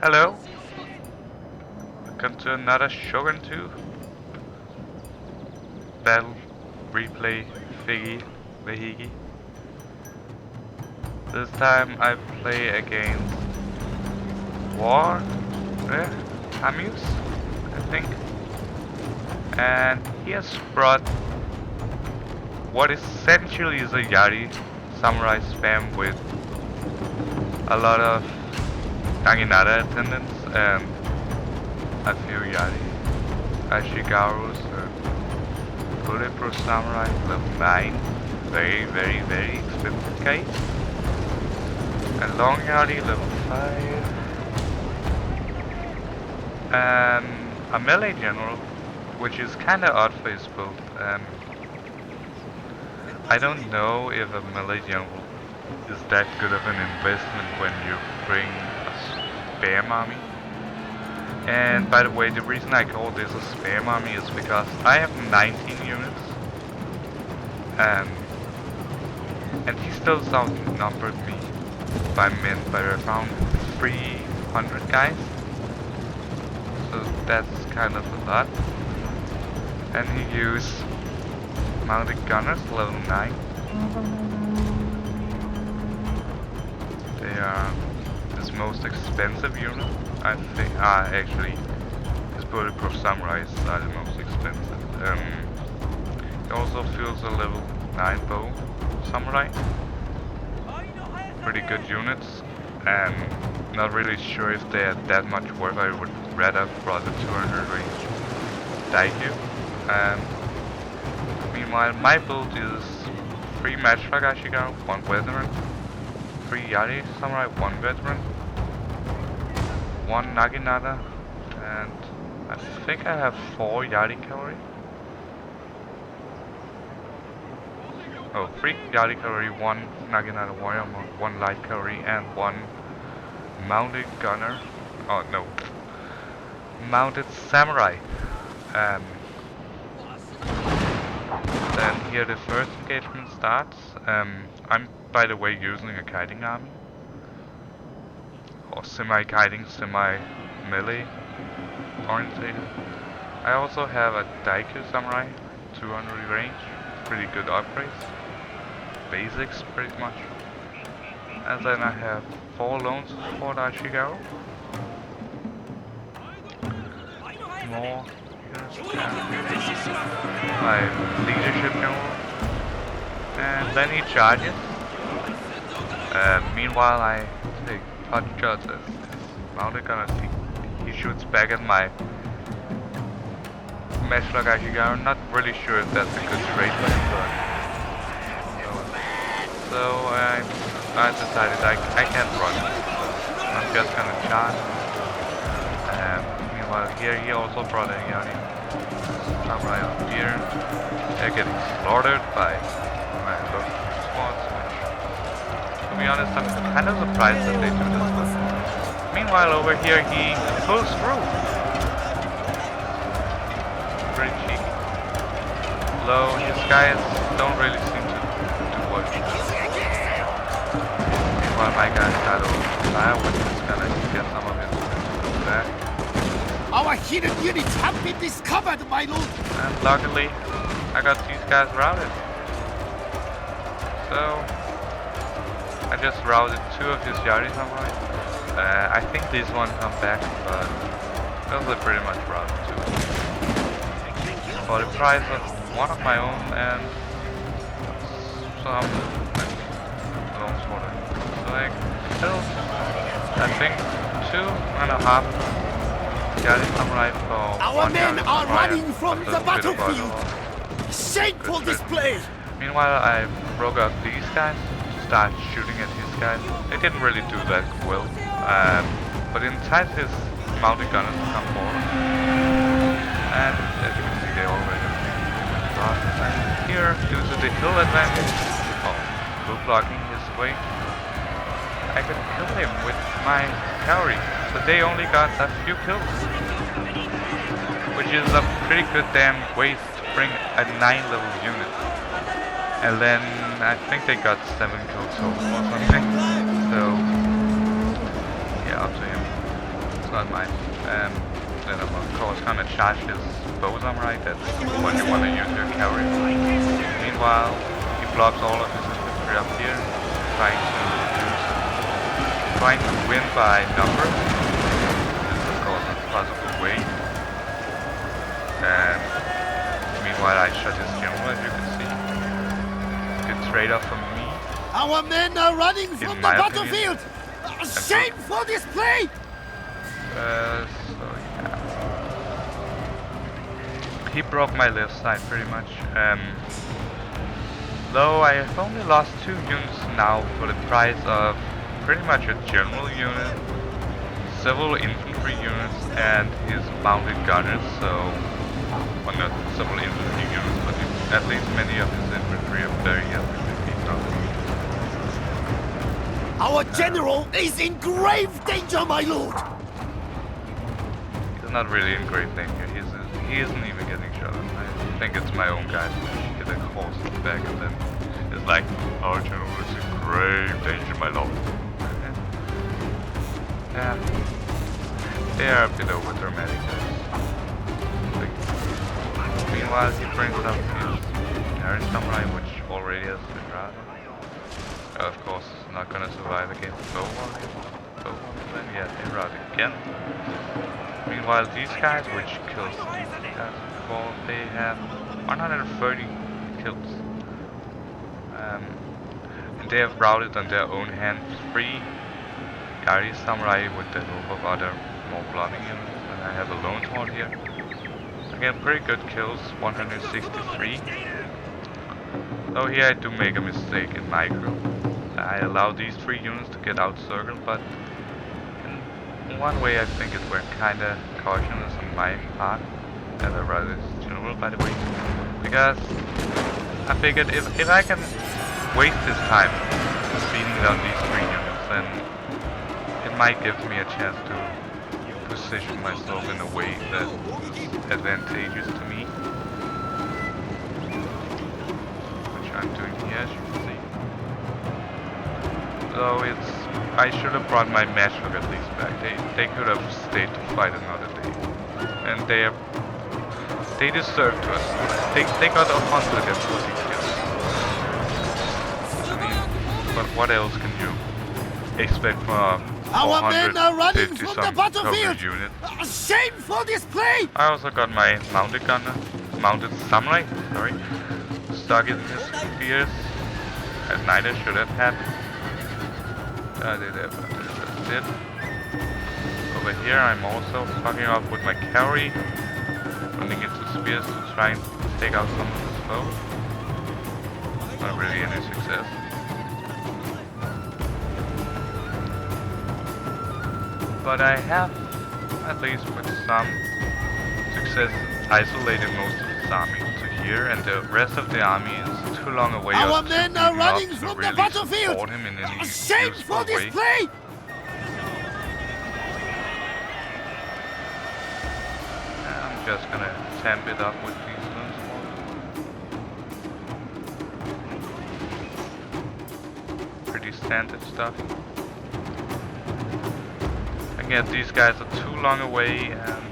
Hello, welcome to another Shogun 2 battle replay thingy vehigi. This time I play against War Amuse, I think, and he has brought what essentially is a yari samurai spam with a lot of Naginata attendants and a few yari Ashigarus and bulletproof samurai level 9, very expensive case, and long yari level 5, and a melee general, which is kinda odd for his build. I don't know if a melee general is that good of an investment when you bring a spam army. And by the way, the reason I call this a spam army is because I have 19 units, and he still outnumbered me by men, but I found 300 guys, so that's kind of a lot. And he used mounted gunners level 9. They are his most expensive unit, I think. Actually, his bulletproof samurais are the most expensive. He also feels a level 9 bow samurai. Pretty good units, and not really sure if they are that much worth. I would rather brought the 200 range Daikyu. Meanwhile, my build is 3 matchlock Ashigaru, 1 veteran, 3 yari samurai, 1 veteran, 1 Naginata, and I think I have 4 yari cavalry. Oh, 3 yari cavalry, 1 Naginata warrior, 1 light cavalry, and 1 mounted gunner. Oh no, mounted samurai. Then here the first engagement starts. I'm by the way using a kiting army, or semi-kiting, semi-melee orientated. I also have a Daikyu samurai, 200 range, pretty good upgrades, basics pretty much. And then I have 4 lone support Ashigaru, more my leadership general, and then he charges. Meanwhile, I take pot shots as mounted gunners. He shoots back at my matchlock Ashigaru. Not really sure if that's a good trade for him, but so I decided I can't run, so I'm just gonna charge. Meanwhile, here he also brought a yari samurai up here. They're getting slaughtered by my local squads, which, to be honest, I'm kind of surprised that they do this. But meanwhile, over here he pulls through. Pretty cheeky. Though his guys don't really seem to do what he does. Meanwhile, my guys got over fire, which is gonna get some of his troops back. Our hidden units have been discovered, my lord! And luckily, I got these guys routed. So, I just routed 2 of his yari samurai. I think this one come back, but those are pretty much routed too. For the price of 1 of my own and some long sword. So I killed, I think, 2.5 yari samurai for our men are running from the battlefield! Shameful display! Meanwhile, I broke up these guys to start shooting at his guys. They didn't really do that well, but inside his mounted gunners come forward, and as you can see, they already lost. And here, due to the hill advantage, blue blocking his way, I could kill him with my cavalry. So they only got a few kills, which is a pretty good damn waste to bring a 9 level unit. And then I think they got 7 kills or something. So yeah, up to him. not mine. Then I'm of course gonna charge his bow samurai. That's what you wanna use your cavalry. Meanwhile, he blocks all of his infantry up here, trying to win by numbers. This is of course not a possible way. And meanwhile, I shot his general, as you can see. Good trade-off for me. Our men are running from the battlefield! A shameful display! So yeah. He broke my left side pretty much. Though I have only lost 2 units now for the price of pretty much a general unit, several infantry units, and his mounted gunners, so... well, not several infantry units, but at least many of his infantry are very heavily beaten up. Our general is in grave danger, my lord! He's not really in grave danger. He isn't even getting shot at. I think it's my own guys which hit a horse in the back and then it's like, our general is in grave danger, my lord. Yeah. They are a bit over dramatic. Meanwhile, he brings up his yari samurai, which already has been routed. Of course, not gonna survive against bow warriors. Yeah, they rout again. Meanwhile, these guys, which kills these guys before, they have 130 kills. And they have routed on their own hand 3 yari samurai with the help of other more bloody units. And I have a lone sword here. Again, pretty good kills, 163. So here I do make a mistake in my group. I allow these 3 units to get out circled, but in one way I think it were kinda cautious on my part, as I wrote this general by the way, because I figured if I can waste this time beating down these 3 units, then it might give me a chance to position myself in a way that is advantageous to me. Which I'm doing here, as you can see. So I should have brought my matchbook at least back. They could have stayed to fight another day. And they deserve to us. They got 140 kills. I mean, but what else can you expect from our men are running from the battlefield! Unit? A shameful display! I also got my mounted samurai, sorry, stuck in his spears. As neither should have happened. That's it. Over here I'm also fucking up with my cavalry, running into spears to try and take out some of his foes. Not really any success. But I have, at least with some success, isolated most of his army to here, and the rest of the army is too long away. Our men are running from really the battlefield! Support him in any A shameful display! Way. I'm just gonna tamp it up with these guns. Pretty standard stuff. Again, these guys are too long away, and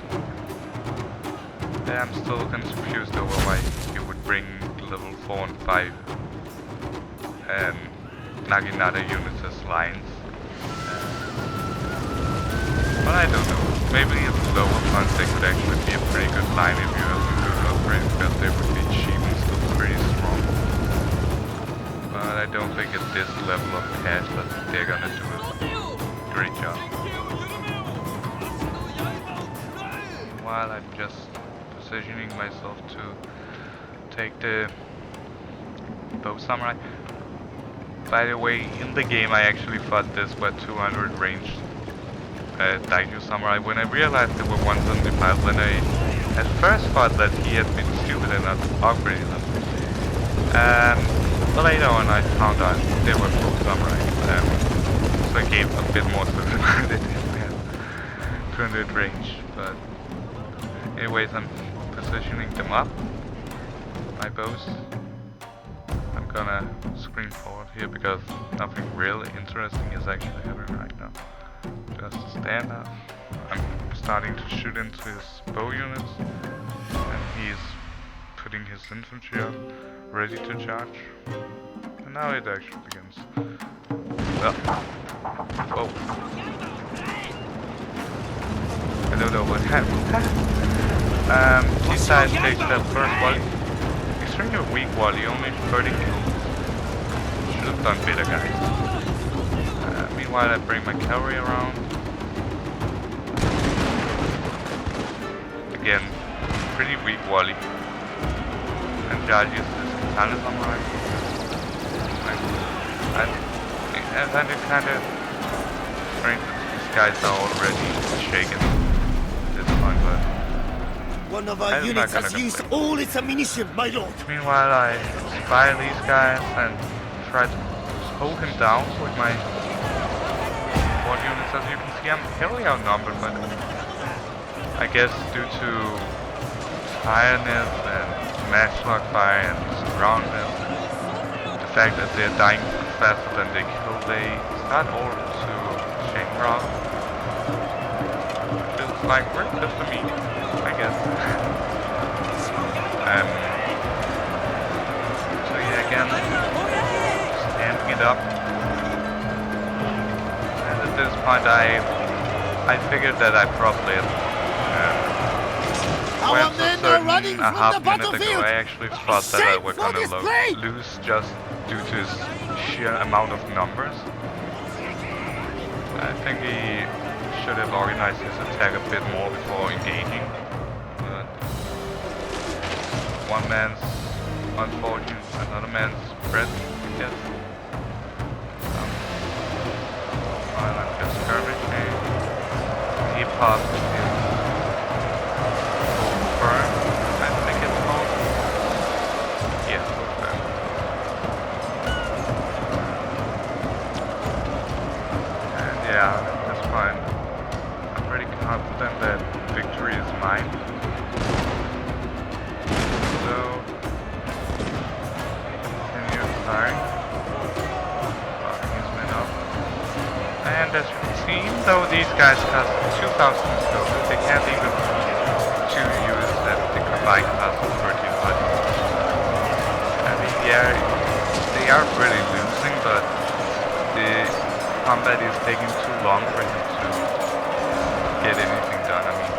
I'm still confused over why you would bring level 4 and 5 and Naginata units as lines. But I don't know. Maybe in lower funds they could actually be a pretty good line if you have some good upgrades, because they would be cheap and still pretty strong. But I don't think at this level of cash that they're gonna do a great job. While I'm just positioning myself to take the bow samurai. By the way, in the game I actually fought this by 200 ranged Daiju samurai. When I realized there were ones on the pile, then I at first thought that he had been stupid enough to upgrade them. But later on I found out they were bow samurai. So I gave a bit more so that they didn't have 200 range. But anyways, I'm positioning them up. My bows. I'm gonna screen forward here because nothing really interesting is actually happening right now. Just stand up. I'm starting to shoot into his bow units, and he's putting his infantry up, ready to charge. And now it actually begins. Whoa. I don't know what happened. These guys takes that first volley. Extremely weak volley, only 30 kills. Should have done better, guys. Meanwhile, I bring my cavalry around. Again, pretty weak volley. And Judge uses his katana samurai. And then it kind of strange that these guys are already shaken at this point, but one of our units has used all its ammunition, my lord. Meanwhile, I spy these guys and try to hold him down with my war units. As you can see, I'm heavily outnumbered, but I guess due to tiredness and matchlock fire and surroundness, the fact that they're dying faster than they kill, they start all to chain round. Feels like we're just a meeting, I guess. So yeah, again, standing it up. And at this point, I figured that I probably our men are running a from half the minute ago, battlefield. I actually thought that I was gonna lose just due to his sheer amount of numbers. I think he should have organized his attack a bit more before engaging. But one man's unfortunate, another man's bread, I guess. While I'm just skirmishing, he popped his burn, I think it's called. Yeah, burn. And yeah, at this point, I'm pretty confident that victory is mine. So, continue firing. Fucking his men up. And as you can see, even though these guys cost 2,000 silver, they can't even use that the combined cost of 1300. I mean, yeah, they are really losing, but the combat is taking too long for him to get anything done. I mean,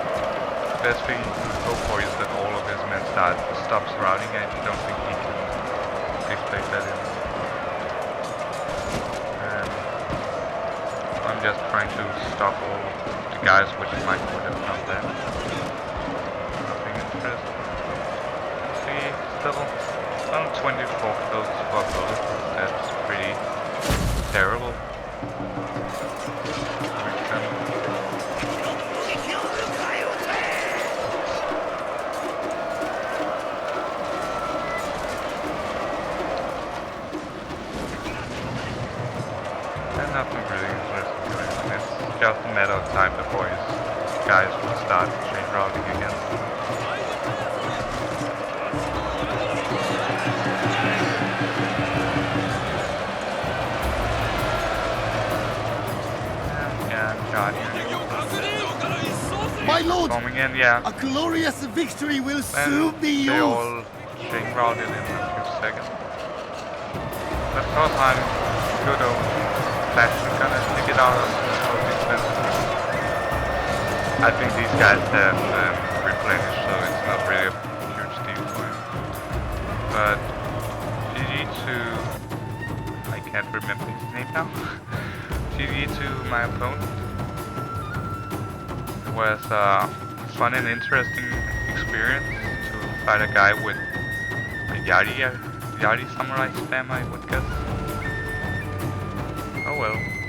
the best thing he can hope for is that all of his men stop surrounding. I don't think he can expect that in. I'm just trying to stop all the guys which might would have come there. Nothing interesting. See, still on 24 kills for bullets. That's pretty terrible. And nothing really interesting going on. It's just a matter of time before his guys will start chain routing again. My lord, Coming in, yeah. a glorious victory will And soon be they yours. all chain routed in a few seconds. But of course I'm good old fashioned gonna stick it out of these fences. I think these guys have replenished, so it's not really a huge deal for him. But GG to... I can't remember his name now. GG to my opponent. It was a fun and interesting experience to fight a guy with a yari samurai spam, I would guess. Oh well.